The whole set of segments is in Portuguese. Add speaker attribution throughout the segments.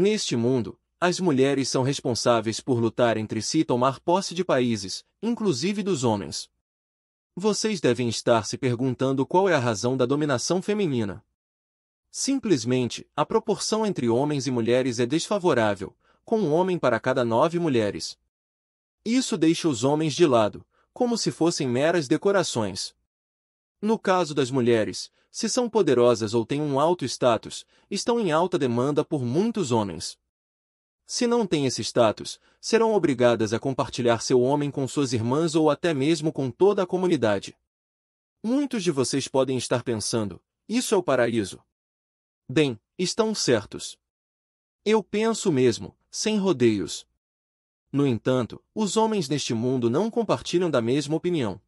Speaker 1: Neste mundo, as mulheres são responsáveis por lutar entre si e tomar posse de países, inclusive dos homens. Vocês devem estar se perguntando qual é a razão da dominação feminina. Simplesmente, a proporção entre homens e mulheres é desfavorável, com um homem para cada 9 mulheres. Isso deixa os homens de lado, como se fossem meras decorações. No caso das mulheres, se são poderosas ou têm um alto status, estão em alta demanda por muitos homens. Se não têm esse status, serão obrigadas a compartilhar seu homem com suas irmãs ou até mesmo com toda a comunidade. Muitos de vocês podem estar pensando, isso é o paraíso. Bem, estão certos. Eu penso mesmo, sem rodeios. No entanto, os homens neste mundo não compartilham da mesma opinião.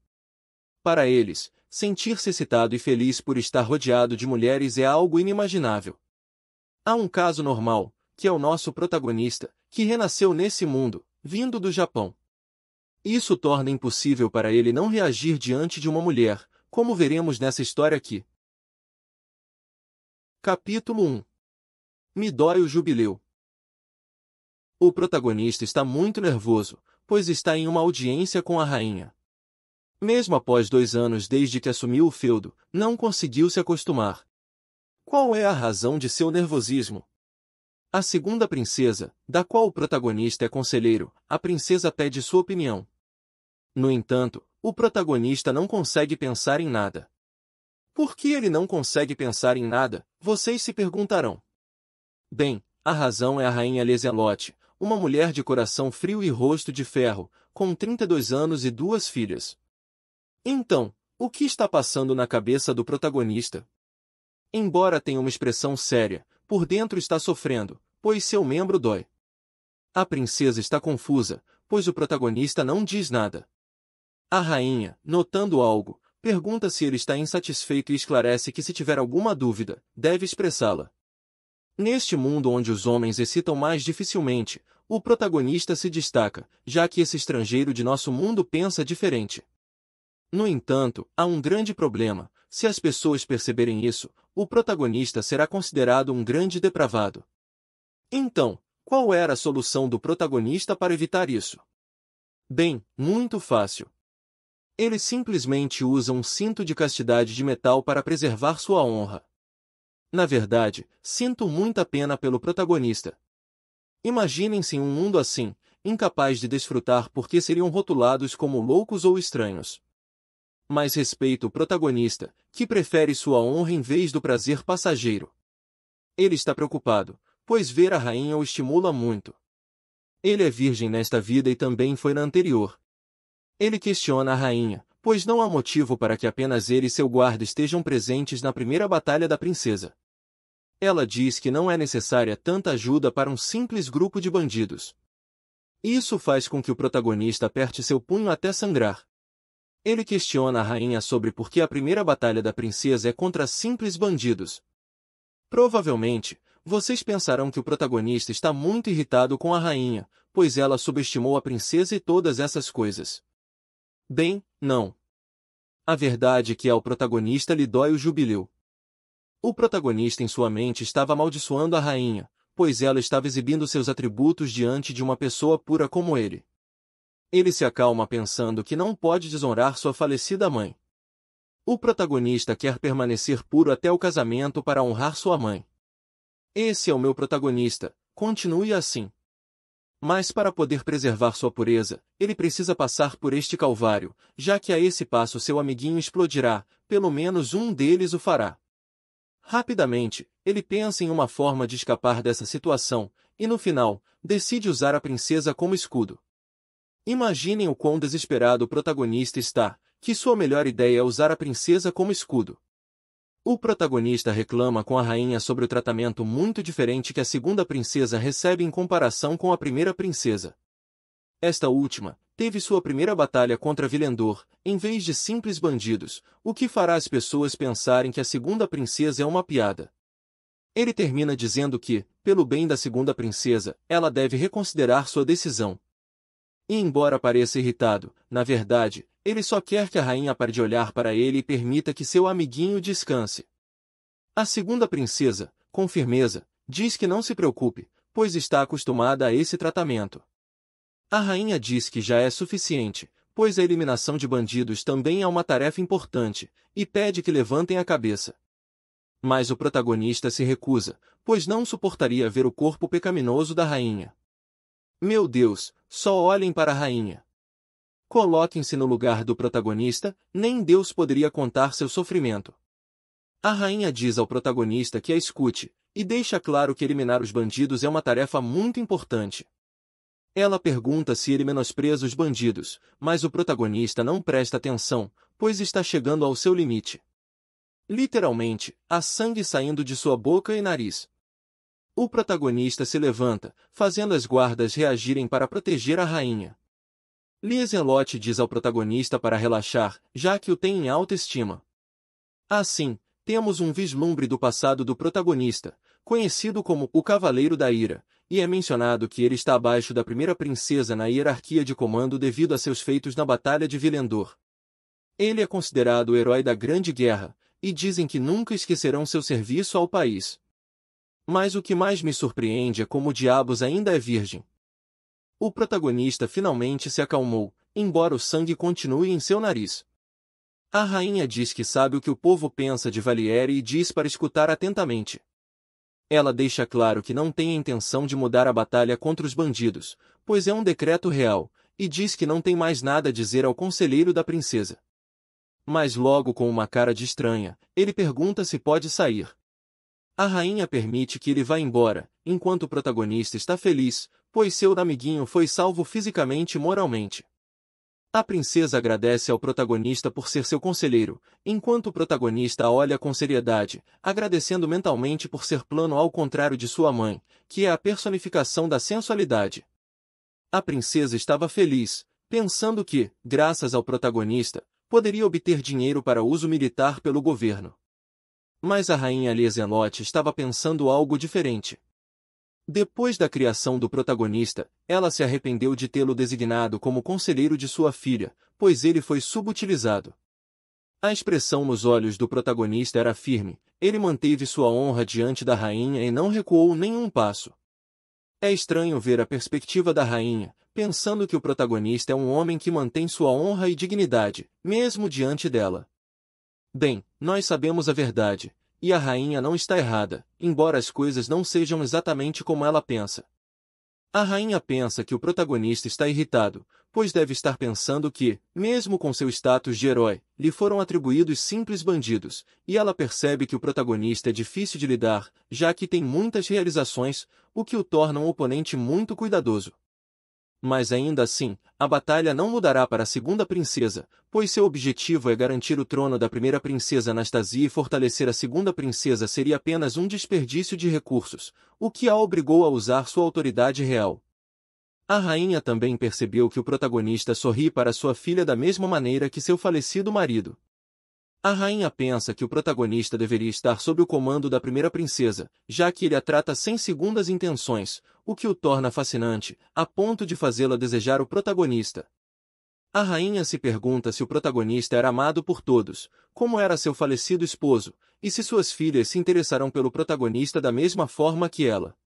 Speaker 1: Para eles, sentir-se excitado e feliz por estar rodeado de mulheres é algo inimaginável. Há um caso normal, que é o nosso protagonista, que renasceu nesse mundo, vindo do Japão. Isso torna impossível para ele não reagir diante de uma mulher, como veremos nessa história aqui. Capítulo 1. Me dói o jubileu. O protagonista está muito nervoso, pois está em uma audiência com a rainha. Mesmo após 2 anos desde que assumiu o feudo, não conseguiu se acostumar. Qual é a razão de seu nervosismo? A segunda princesa, da qual o protagonista é conselheiro, a princesa pede sua opinião. No entanto, o protagonista não consegue pensar em nada. Por que ele não consegue pensar em nada, vocês se perguntarão. Bem, a razão é a rainha Lancelot, uma mulher de coração frio e rosto de ferro, com 32 anos e 2 filhas. Então, o que está passando na cabeça do protagonista? Embora tenha uma expressão séria, por dentro está sofrendo, pois seu membro dói. A princesa está confusa, pois o protagonista não diz nada. A rainha, notando algo, pergunta se ele está insatisfeito e esclarece que se tiver alguma dúvida, deve expressá-la. Neste mundo onde os homens excitam mais dificilmente, o protagonista se destaca, já que esse estrangeiro de nosso mundo pensa diferente. No entanto, há um grande problema: se as pessoas perceberem isso, o protagonista será considerado um grande depravado. Então, qual era a solução do protagonista para evitar isso? Bem, muito fácil. Ele simplesmente usa um cinto de castidade de metal para preservar sua honra. Na verdade, sinto muita pena pelo protagonista. Imaginem-se em um mundo assim, incapaz de desfrutar porque seriam rotulados como loucos ou estranhos. Mas respeito o protagonista, que prefere sua honra em vez do prazer passageiro. Ele está preocupado, pois ver a rainha o estimula muito. Ele é virgem nesta vida e também foi na anterior. Ele questiona a rainha, pois não há motivo para que apenas ele e seu guarda estejam presentes na primeira batalha da princesa. Ela diz que não é necessária tanta ajuda para um simples grupo de bandidos. Isso faz com que o protagonista aperte seu punho até sangrar. Ele questiona a rainha sobre por que a primeira batalha da princesa é contra simples bandidos. Provavelmente, vocês pensarão que o protagonista está muito irritado com a rainha, pois ela subestimou a princesa e todas essas coisas. Bem, não. A verdade é que ao protagonista lhe dói o jubileu. O protagonista em sua mente estava amaldiçoando a rainha, pois ela estava exibindo seus atributos diante de uma pessoa pura como ele. Ele se acalma pensando que não pode desonrar sua falecida mãe. O protagonista quer permanecer puro até o casamento para honrar sua mãe. Esse é o meu protagonista, continue assim. Mas para poder preservar sua pureza, ele precisa passar por este calvário, já que a esse passo seu amiguinho explodirá, pelo menos um deles o fará. Rapidamente, ele pensa em uma forma de escapar dessa situação, e no final, decide usar a princesa como escudo. Imaginem o quão desesperado o protagonista está, que sua melhor ideia é usar a princesa como escudo. O protagonista reclama com a rainha sobre o tratamento muito diferente que a segunda princesa recebe em comparação com a primeira princesa. Esta última teve sua primeira batalha contra Vilendor, em vez de simples bandidos, o que fará as pessoas pensarem que a segunda princesa é uma piada. Ele termina dizendo que, pelo bem da segunda princesa, ela deve reconsiderar sua decisão. E embora pareça irritado, na verdade, ele só quer que a rainha pare de olhar para ele e permita que seu amiguinho descanse. A segunda princesa, com firmeza, diz que não se preocupe, pois está acostumada a esse tratamento. A rainha diz que já é suficiente, pois a eliminação de bandidos também é uma tarefa importante, e pede que levantem a cabeça. Mas o protagonista se recusa, pois não suportaria ver o corpo pecaminoso da rainha. Meu Deus, só olhem para a rainha. Coloquem-se no lugar do protagonista, nem Deus poderia contar seu sofrimento. A rainha diz ao protagonista que a escute, e deixa claro que eliminar os bandidos é uma tarefa muito importante. Ela pergunta se ele menospreza os bandidos, mas o protagonista não presta atenção, pois está chegando ao seu limite. Literalmente, há sangue saindo de sua boca e nariz. O protagonista se levanta, fazendo as guardas reagirem para proteger a rainha. Lancelot diz ao protagonista para relaxar, já que o tem em alta estima. Assim, temos um vislumbre do passado do protagonista, conhecido como o Cavaleiro da Ira, e é mencionado que ele está abaixo da primeira princesa na hierarquia de comando devido a seus feitos na Batalha de Vilendor. Ele é considerado o herói da Grande Guerra, e dizem que nunca esquecerão seu serviço ao país. Mas o que mais me surpreende é como diabos ainda é virgem. O protagonista finalmente se acalmou, embora o sangue continue em seu nariz. A rainha diz que sabe o que o povo pensa de Valiere e diz para escutar atentamente. Ela deixa claro que não tem a intenção de mudar a batalha contra os bandidos, pois é um decreto real, e diz que não tem mais nada a dizer ao conselheiro da princesa. Mas logo com uma cara de estranha, ele pergunta se pode sair. A rainha permite que ele vá embora, enquanto o protagonista está feliz, pois seu amiguinho foi salvo fisicamente e moralmente. A princesa agradece ao protagonista por ser seu conselheiro, enquanto o protagonista a olha com seriedade, agradecendo mentalmente por ser plano ao contrário de sua mãe, que é a personificação da sensualidade. A princesa estava feliz, pensando que, graças ao protagonista, poderia obter dinheiro para uso militar pelo governo. Mas a rainha Lancelot estava pensando algo diferente. Depois da criação do protagonista, ela se arrependeu de tê-lo designado como conselheiro de sua filha, pois ele foi subutilizado. A expressão nos olhos do protagonista era firme, ele manteve sua honra diante da rainha e não recuou nenhum passo. É estranho ver a perspectiva da rainha, pensando que o protagonista é um homem que mantém sua honra e dignidade, mesmo diante dela. Bem, nós sabemos a verdade. E a rainha não está errada, embora as coisas não sejam exatamente como ela pensa. A rainha pensa que o protagonista está irritado, pois deve estar pensando que, mesmo com seu status de herói, lhe foram atribuídos simples bandidos, e ela percebe que o protagonista é difícil de lidar, já que tem muitas realizações, o que o torna um oponente muito cuidadoso. Mas ainda assim, a batalha não mudará para a segunda princesa, pois seu objetivo é garantir o trono da primeira princesa Anastasia e fortalecer a segunda princesa seria apenas um desperdício de recursos, o que a obrigou a usar sua autoridade real. A rainha também percebeu que o protagonista sorri para sua filha da mesma maneira que seu falecido marido. A rainha pensa que o protagonista deveria estar sob o comando da primeira princesa, já que ele a trata sem segundas intenções, o que o torna fascinante, a ponto de fazê-la desejar o protagonista. A rainha se pergunta se o protagonista era amado por todos, como era seu falecido esposo, e se suas filhas se interessarão pelo protagonista da mesma forma que ela.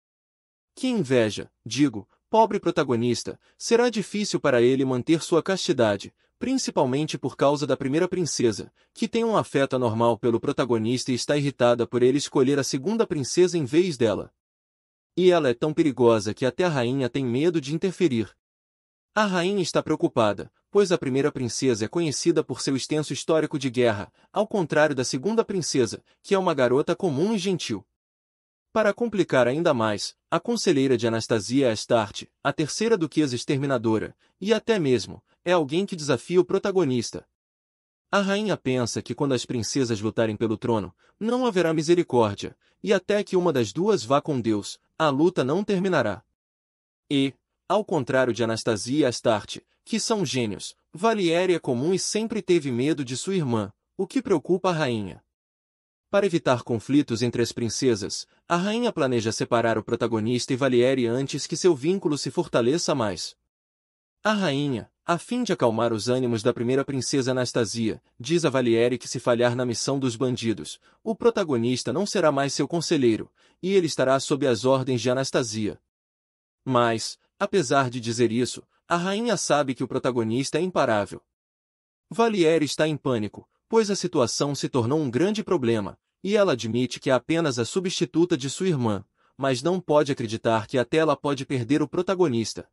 Speaker 1: Que inveja, digo, pobre protagonista, será difícil para ele manter sua castidade, principalmente por causa da primeira princesa, que tem um afeto anormal pelo protagonista e está irritada por ele escolher a segunda princesa em vez dela. E ela é tão perigosa que até a rainha tem medo de interferir. A rainha está preocupada, pois a primeira princesa é conhecida por seu extenso histórico de guerra, ao contrário da segunda princesa, que é uma garota comum e gentil. Para complicar ainda mais, a conselheira de Anastasia é Astarte, a terceira duquesa exterminadora, e até mesmo, é alguém que desafia o protagonista. A rainha pensa que quando as princesas lutarem pelo trono, não haverá misericórdia, e até que uma das duas vá com Deus, a luta não terminará. E, ao contrário de Anastasia e Astarte, que são gênios, Valiere é comum e sempre teve medo de sua irmã, o que preocupa a rainha. Para evitar conflitos entre as princesas, a rainha planeja separar o protagonista e Valiere antes que seu vínculo se fortaleça mais. A rainha, a fim de acalmar os ânimos da primeira princesa Anastasia, diz a Valiere que se falhar na missão dos bandidos, o protagonista não será mais seu conselheiro, e ele estará sob as ordens de Anastasia. Mas, apesar de dizer isso, a rainha sabe que o protagonista é imparável. Valiere está em pânico, pois a situação se tornou um grande problema, e ela admite que é apenas a substituta de sua irmã, mas não pode acreditar que até ela pode perder o protagonista.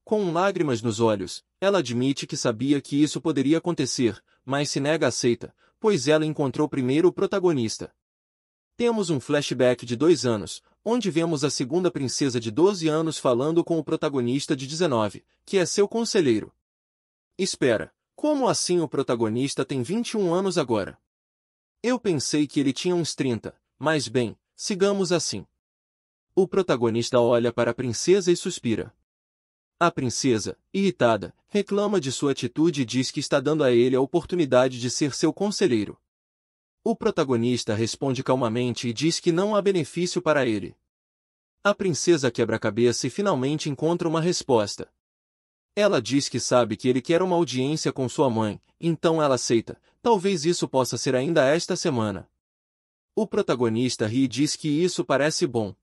Speaker 1: Com lágrimas nos olhos, ela admite que sabia que isso poderia acontecer, mas se nega a aceita, pois ela encontrou primeiro o protagonista. Temos um flashback de 2 anos, onde vemos a segunda princesa de 12 anos falando com o protagonista de 19, que é seu conselheiro. Espera, como assim o protagonista tem 21 anos agora? Eu pensei que ele tinha uns 30, mas bem, sigamos assim. O protagonista olha para a princesa e suspira. A princesa, irritada, reclama de sua atitude e diz que está dando a ele a oportunidade de ser seu conselheiro. O protagonista responde calmamente e diz que não há benefício para ele. A princesa quebra a cabeça e finalmente encontra uma resposta. Ela diz que sabe que ele quer uma audiência com sua mãe, então ela aceita, talvez isso possa ser ainda esta semana. O protagonista ri e diz que isso parece bom.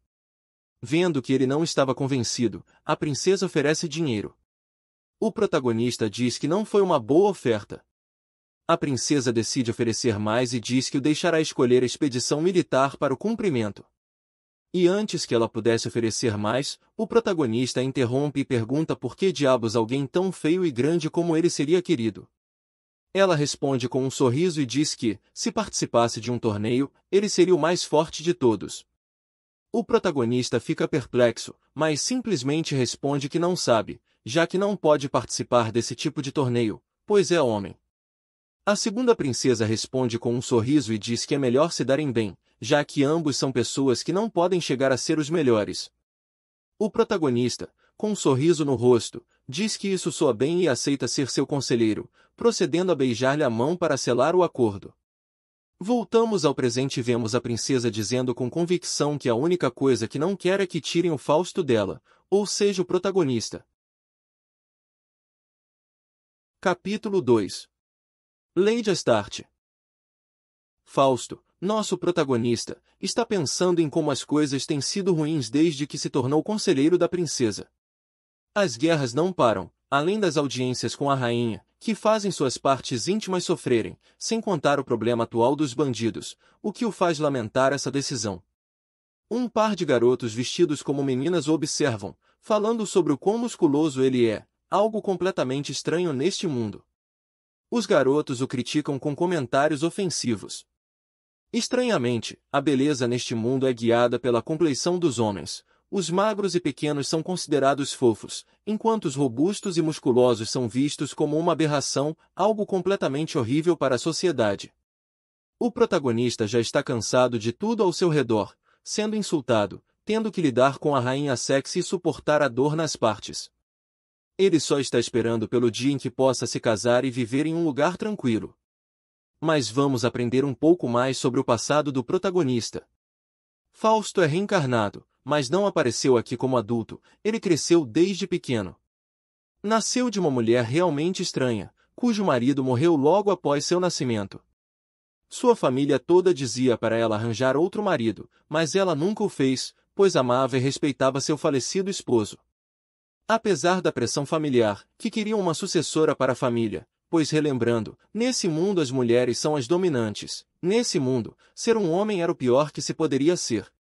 Speaker 1: Vendo que ele não estava convencido, a princesa oferece dinheiro. O protagonista diz que não foi uma boa oferta. A princesa decide oferecer mais e diz que o deixará escolher a expedição militar para o cumprimento. E antes que ela pudesse oferecer mais, o protagonista a interrompe e pergunta por que diabos alguém tão feio e grande como ele seria querido. Ela responde com um sorriso e diz que, se participasse de um torneio, ele seria o mais forte de todos. O protagonista fica perplexo, mas simplesmente responde que não sabe, já que não pode participar desse tipo de torneio, pois é homem. A segunda princesa responde com um sorriso e diz que é melhor se darem bem, já que ambos são pessoas que não podem chegar a ser os melhores. O protagonista, com um sorriso no rosto, diz que isso soa bem e aceita ser seu conselheiro, procedendo a beijar-lhe a mão para selar o acordo. Voltamos ao presente e vemos a princesa dizendo com convicção que a única coisa que não quer é que tirem o Fausto dela, ou seja o protagonista. Capítulo 2. Lady Astarte. Fausto, nosso protagonista, está pensando em como as coisas têm sido ruins desde que se tornou conselheiro da princesa. As guerras não param, além das audiências com a rainha, que fazem suas partes íntimas sofrerem, sem contar o problema atual dos bandidos, o que o faz lamentar essa decisão. Um par de garotos vestidos como meninas o observam, falando sobre o quão musculoso ele é, algo completamente estranho neste mundo. Os garotos o criticam com comentários ofensivos. Estranhamente, a beleza neste mundo é guiada pela compleição dos homens. Os magros e pequenos são considerados fofos, enquanto os robustos e musculosos são vistos como uma aberração, algo completamente horrível para a sociedade. O protagonista já está cansado de tudo ao seu redor, sendo insultado, tendo que lidar com a rainha sexy e suportar a dor nas partes. Ele só está esperando pelo dia em que possa se casar e viver em um lugar tranquilo. Mas vamos aprender um pouco mais sobre o passado do protagonista. Fausto é reencarnado, mas não apareceu aqui como adulto, ele cresceu desde pequeno. Nasceu de uma mulher realmente estranha, cujo marido morreu logo após seu nascimento. Sua família toda dizia para ela arranjar outro marido, mas ela nunca o fez, pois amava e respeitava seu falecido esposo. Apesar da pressão familiar, que queriam uma sucessora para a família, pois relembrando, nesse mundo as mulheres são as dominantes, nesse mundo, ser um homem era o pior que se poderia ser.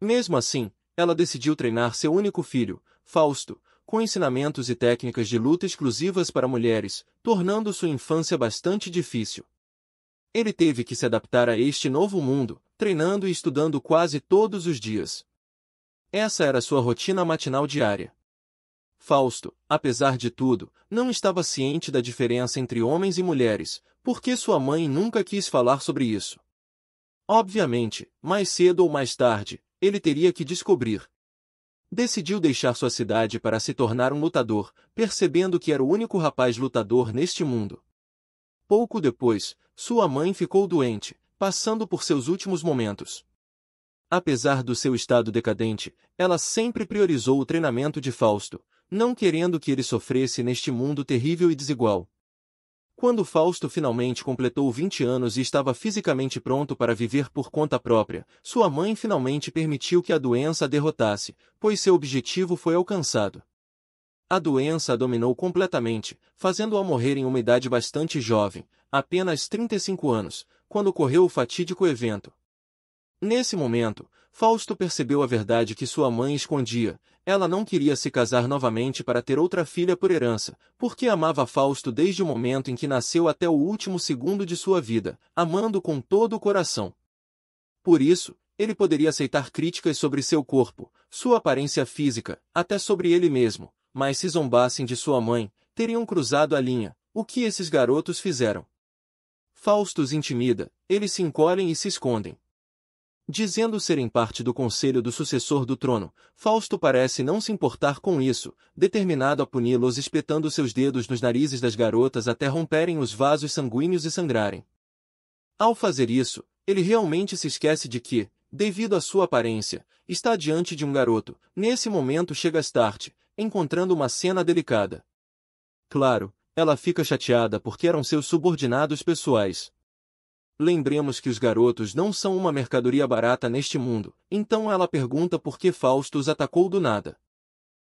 Speaker 1: Mesmo assim, ela decidiu treinar seu único filho, Fausto, com ensinamentos e técnicas de luta exclusivas para mulheres, tornando sua infância bastante difícil. Ele teve que se adaptar a este novo mundo, treinando e estudando quase todos os dias. Essa era sua rotina matinal diária. Fausto, apesar de tudo, não estava ciente da diferença entre homens e mulheres, porque sua mãe nunca quis falar sobre isso. Obviamente, mais cedo ou mais tarde, ele teria que descobrir. Decidiu deixar sua cidade para se tornar um lutador, percebendo que era o único rapaz lutador neste mundo. Pouco depois, sua mãe ficou doente, passando por seus últimos momentos. Apesar do seu estado decadente, ela sempre priorizou o treinamento de Fausto, não querendo que ele sofresse neste mundo terrível e desigual. Quando Fausto finalmente completou 20 anos e estava fisicamente pronto para viver por conta própria, sua mãe finalmente permitiu que a doença a derrotasse, pois seu objetivo foi alcançado. A doença a dominou completamente, fazendo-a morrer em uma idade bastante jovem, apenas 35 anos, quando ocorreu o fatídico evento. Nesse momento, Fausto percebeu a verdade que sua mãe escondia. Ela não queria se casar novamente para ter outra filha por herança, porque amava Fausto desde o momento em que nasceu até o último segundo de sua vida, amando com todo o coração. Por isso, ele poderia aceitar críticas sobre seu corpo, sua aparência física, até sobre ele mesmo, mas se zombassem de sua mãe, teriam cruzado a linha. O que esses garotos fizeram? Fausto os intimida, eles se encolhem e se escondem. Dizendo serem parte do conselho do sucessor do trono, Fausto parece não se importar com isso, determinado a puni-los espetando seus dedos nos narizes das garotas até romperem os vasos sanguíneos e sangrarem. Ao fazer isso, ele realmente se esquece de que, devido à sua aparência, está diante de um garoto. Nesse momento chega Astarte, encontrando uma cena delicada. Claro, ela fica chateada porque eram seus subordinados pessoais. Lembremos que os garotos não são uma mercadoria barata neste mundo, então ela pergunta por que Fausto os atacou do nada.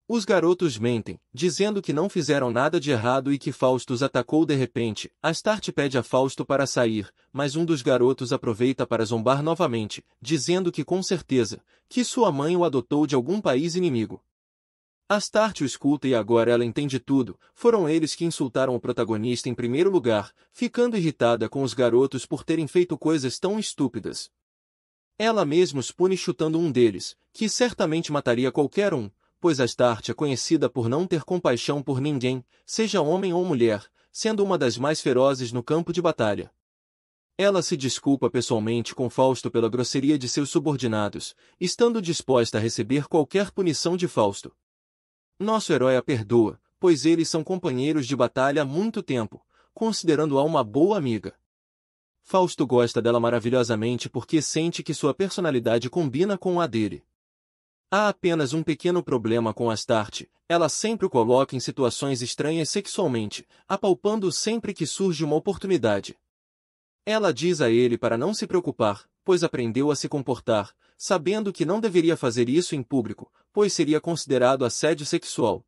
Speaker 1: Os garotos mentem, dizendo que não fizeram nada de errado e que Fausto os atacou de repente. Astarte pede a Fausto para sair, mas um dos garotos aproveita para zombar novamente, dizendo que com certeza, que sua mãe o adotou de algum país inimigo. Astarte o escuta e agora ela entende tudo. Foram eles que insultaram o protagonista em primeiro lugar, ficando irritada com os garotos por terem feito coisas tão estúpidas. Ela mesma os pune chutando um deles, que certamente mataria qualquer um, pois Astarte é conhecida por não ter compaixão por ninguém, seja homem ou mulher, sendo uma das mais ferozes no campo de batalha. Ela se desculpa pessoalmente com Fausto pela grosseria de seus subordinados, estando disposta a receber qualquer punição de Fausto. Nosso herói a perdoa, pois eles são companheiros de batalha há muito tempo, considerando-a uma boa amiga. Fausto gosta dela maravilhosamente porque sente que sua personalidade combina com a dele. Há apenas um pequeno problema com Astarte, ela sempre o coloca em situações estranhas sexualmente, apalpando-o sempre que surge uma oportunidade. Ela diz a ele para não se preocupar, pois aprendeu a se comportar, sabendo que não deveria fazer isso em público, pois seria considerado assédio sexual.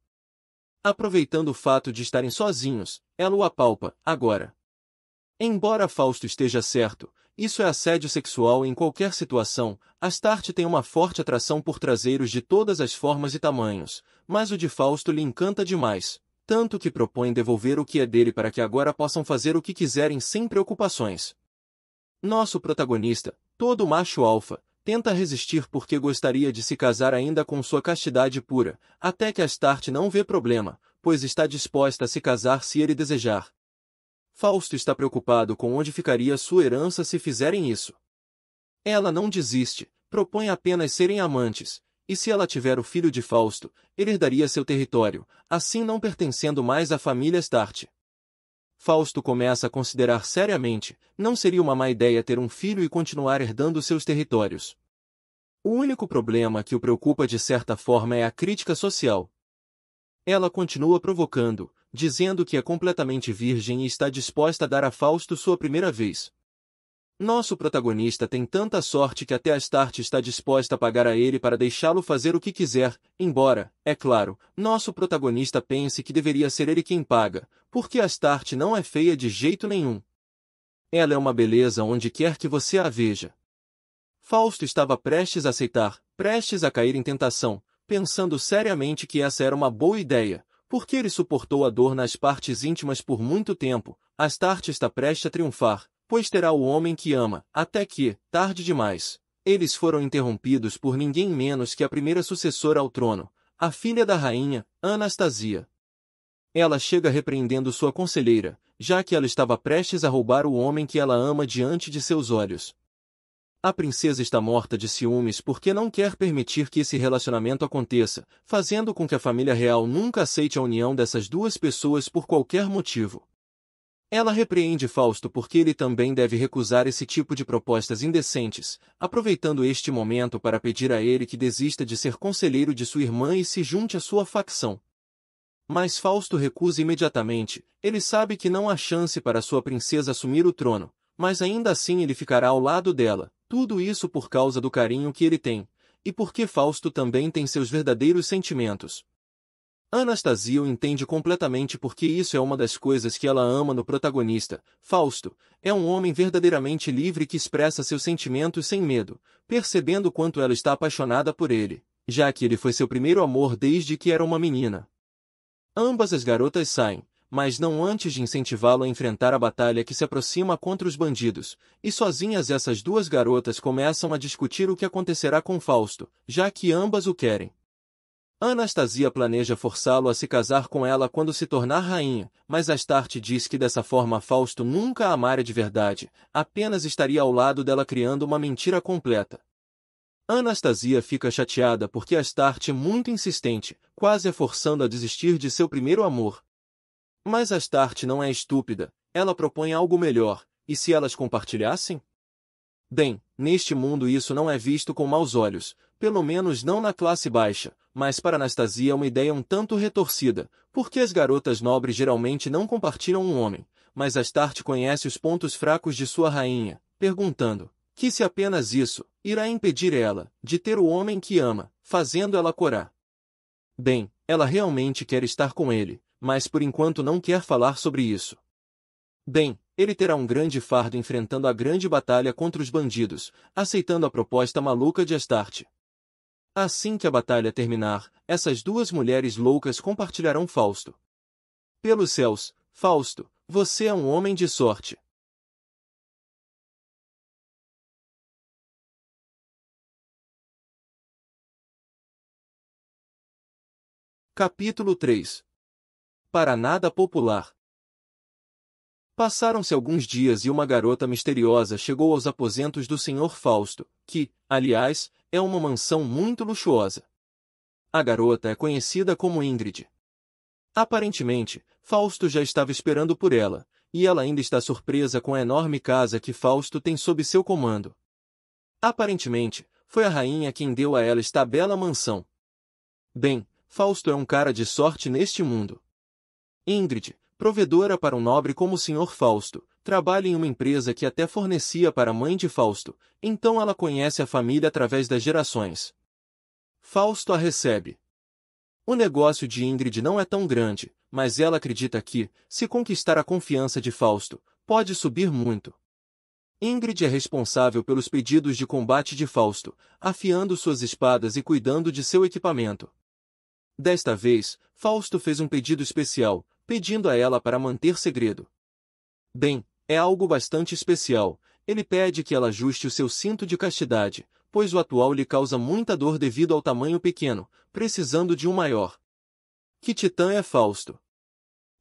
Speaker 1: Aproveitando o fato de estarem sozinhos, ela o apalpa, agora. Embora Fausto esteja certo, isso é assédio sexual em qualquer situação. Astarte tem uma forte atração por traseiros de todas as formas e tamanhos, mas o de Fausto lhe encanta demais, tanto que propõe devolver o que é dele para que agora possam fazer o que quiserem sem preocupações. Nosso protagonista, todo macho alfa, tenta resistir porque gostaria de se casar ainda com sua castidade pura, até que Astarte não vê problema, pois está disposta a se casar se ele desejar. Fausto está preocupado com onde ficaria sua herança se fizerem isso. Ela não desiste, propõe apenas serem amantes, e se ela tiver o filho de Fausto, ele herdaria seu território, assim não pertencendo mais à família Astarte. Fausto começa a considerar seriamente, não seria uma má ideia ter um filho e continuar herdando seus territórios. O único problema que o preocupa de certa forma é a crítica social. Ela continua provocando, dizendo que é completamente virgem e está disposta a dar a Fausto sua primeira vez. Nosso protagonista tem tanta sorte que até Astarte está disposta a pagar a ele para deixá-lo fazer o que quiser, embora, é claro, nosso protagonista pense que deveria ser ele quem paga, porque Astarte não é feia de jeito nenhum. Ela é uma beleza onde quer que você a veja. Fausto estava prestes a aceitar, prestes a cair em tentação, pensando seriamente que essa era uma boa ideia, porque ele suportou a dor nas partes íntimas por muito tempo. Astarte está prestes a triunfar, pois terá o homem que ama, até que, tarde demais, eles foram interrompidos por ninguém menos que a primeira sucessora ao trono, a filha da rainha, Anastasia. Ela chega repreendendo sua conselheira, já que ela estava prestes a roubar o homem que ela ama diante de seus olhos. A princesa está morta de ciúmes porque não quer permitir que esse relacionamento aconteça, fazendo com que a família real nunca aceite a união dessas duas pessoas por qualquer motivo. Ela repreende Fausto porque ele também deve recusar esse tipo de propostas indecentes, aproveitando este momento para pedir a ele que desista de ser conselheiro de sua irmã e se junte à sua facção. Mas Fausto recusa imediatamente. Ele sabe que não há chance para sua princesa assumir o trono, mas ainda assim ele ficará ao lado dela. Tudo isso por causa do carinho que ele tem, e porque Fausto também tem seus verdadeiros sentimentos. Anastasia o entende completamente porque isso é uma das coisas que ela ama no protagonista. Fausto é um homem verdadeiramente livre que expressa seus sentimentos sem medo, percebendo quanto ela está apaixonada por ele, já que ele foi seu primeiro amor desde que era uma menina. Ambas as garotas saem, mas não antes de incentivá-lo a enfrentar a batalha que se aproxima contra os bandidos, e sozinhas essas duas garotas começam a discutir o que acontecerá com Fausto, já que ambas o querem. Anastasia planeja forçá-lo a se casar com ela quando se tornar rainha, mas Astarte diz que dessa forma Fausto nunca a amara de verdade, apenas estaria ao lado dela criando uma mentira completa. Anastasia fica chateada porque Astarte é muito insistente, quase a forçando a desistir de seu primeiro amor. Mas Astarte não é estúpida, ela propõe algo melhor, e se elas compartilhassem? Bem, neste mundo isso não é visto com maus olhos, pelo menos não na classe baixa, mas para Anastasia é uma ideia um tanto retorcida, porque as garotas nobres geralmente não compartilham um homem, mas Astarte conhece os pontos fracos de sua rainha, perguntando que se apenas isso irá impedir ela de ter o homem que ama, fazendo ela corar. Bem, ela realmente quer estar com ele, mas por enquanto não quer falar sobre isso. Bem, ele terá um grande fardo enfrentando a grande batalha contra os bandidos, aceitando a proposta maluca de Astarte. Assim que a batalha terminar, essas duas mulheres loucas compartilharão Fausto. Pelos céus, Fausto, você é um homem de sorte. Capítulo 3. Para nada popular. Passaram-se alguns dias e uma garota misteriosa chegou aos aposentos do Sr. Fausto, que, aliás, é uma mansão muito luxuosa. A garota é conhecida como Ingrid. Aparentemente, Fausto já estava esperando por ela, e ela ainda está surpresa com a enorme casa que Fausto tem sob seu comando. Aparentemente, foi a rainha quem deu a ela esta bela mansão. Bem, Fausto é um cara de sorte neste mundo. Ingrid, provedora para um nobre como o Sr. Fausto, trabalha em uma empresa que até fornecia para a mãe de Fausto, então ela conhece a família através das gerações. Fausto a recebe. O negócio de Ingrid não é tão grande, mas ela acredita que, se conquistar a confiança de Fausto, pode subir muito. Ingrid é responsável pelos pedidos de combate de Fausto, afiando suas espadas e cuidando de seu equipamento. Desta vez, Fausto fez um pedido especial, pedindo a ela para manter segredo. Bem, é algo bastante especial. Ele pede que ela ajuste o seu cinto de castidade, pois o atual lhe causa muita dor devido ao tamanho pequeno, precisando de um maior. Que titã é Fausto?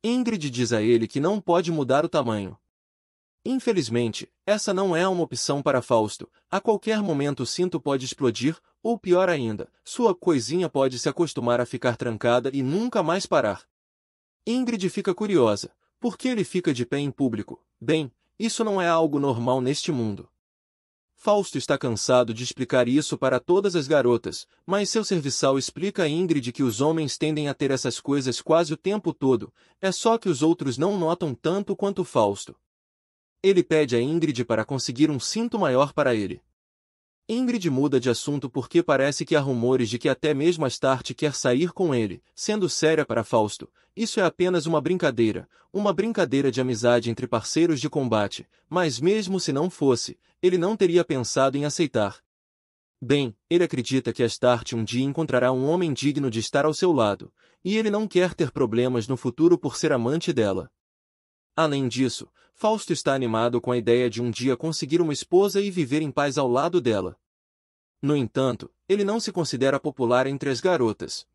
Speaker 1: Ingrid diz a ele que não pode mudar o tamanho. Infelizmente, essa não é uma opção para Fausto. A qualquer momento o cinto pode explodir, ou pior ainda, sua coisinha pode se acostumar a ficar trancada e nunca mais parar. Ingrid fica curiosa. Por que ele fica de pé em público? Bem, isso não é algo normal neste mundo. Fausto está cansado de explicar isso para todas as garotas, mas seu serviçal explica a Ingrid que os homens tendem a ter essas coisas quase o tempo todo, é só que os outros não notam tanto quanto Fausto. Ele pede a Ingrid para conseguir um cinto maior para ele. Ingrid muda de assunto porque parece que há rumores de que até mesmo Astarte quer sair com ele, sendo séria para Fausto. Isso é apenas uma brincadeira de amizade entre parceiros de combate, mas mesmo se não fosse, ele não teria pensado em aceitar. Bem, ele acredita que Astarte um dia encontrará um homem digno de estar ao seu lado, e ele não quer ter problemas no futuro por ser amante dela. Além disso, Fausto está animado com a ideia de um dia conseguir uma esposa e viver em paz ao lado dela. No entanto, ele não se considera popular entre as garotas.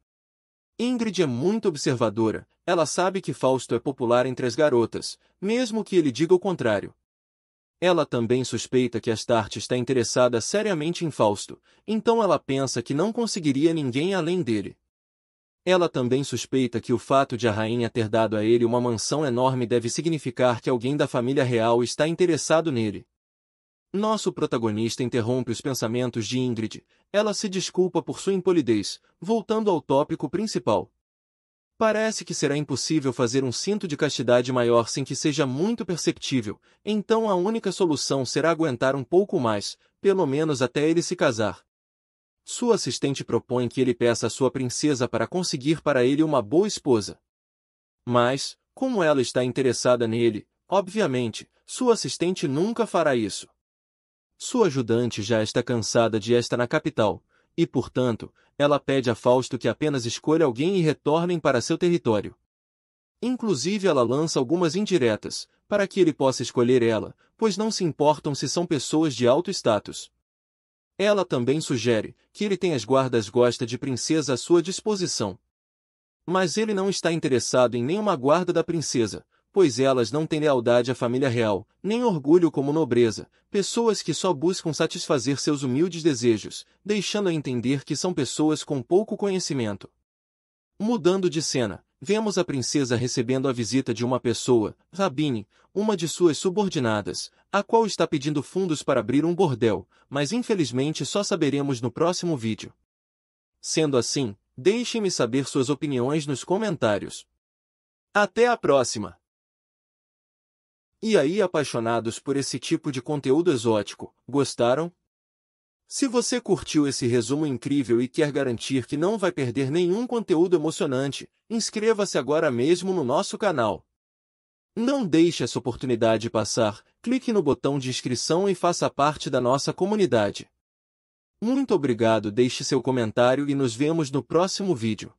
Speaker 1: Ingrid é muito observadora, ela sabe que Fausto é popular entre as garotas, mesmo que ele diga o contrário. Ela também suspeita que Astarte está interessada seriamente em Fausto, então ela pensa que não conseguiria ninguém além dele. Ela também suspeita que o fato de a rainha ter dado a ele uma mansão enorme deve significar que alguém da família real está interessado nele. Nosso protagonista interrompe os pensamentos de Ingrid. Ela se desculpa por sua impolidez, voltando ao tópico principal. Parece que será impossível fazer um cinto de castidade maior sem que seja muito perceptível, então a única solução será aguentar um pouco mais, pelo menos até ele se casar. Sua assistente propõe que ele peça a sua princesa para conseguir para ele uma boa esposa. Mas, como ela está interessada nele, obviamente, sua assistente nunca fará isso. Sua ajudante já está cansada de estar na capital, e, portanto, ela pede a Fausto que apenas escolha alguém e retornem para seu território. Inclusive ela lança algumas indiretas, para que ele possa escolher ela, pois não se importam se são pessoas de alto status. Ela também sugere que ele tenha as guardas gosta de princesa à sua disposição. Mas ele não está interessado em nenhuma guarda da princesa, pois elas não têm lealdade à família real, nem orgulho como nobreza, pessoas que só buscam satisfazer seus humildes desejos, deixando a entender que são pessoas com pouco conhecimento. Mudando de cena, vemos a princesa recebendo a visita de uma pessoa, Rabine, uma de suas subordinadas, a qual está pedindo fundos para abrir um bordel, mas infelizmente só saberemos no próximo vídeo. Sendo assim, deixem-me saber suas opiniões nos comentários. Até a próxima! E aí, apaixonados por esse tipo de conteúdo exótico, gostaram? Se você curtiu esse resumo incrível e quer garantir que não vai perder nenhum conteúdo emocionante, inscreva-se agora mesmo no nosso canal. Não deixe essa oportunidade passar, clique no botão de inscrição e faça parte da nossa comunidade. Muito obrigado, deixe seu comentário e nos vemos no próximo vídeo.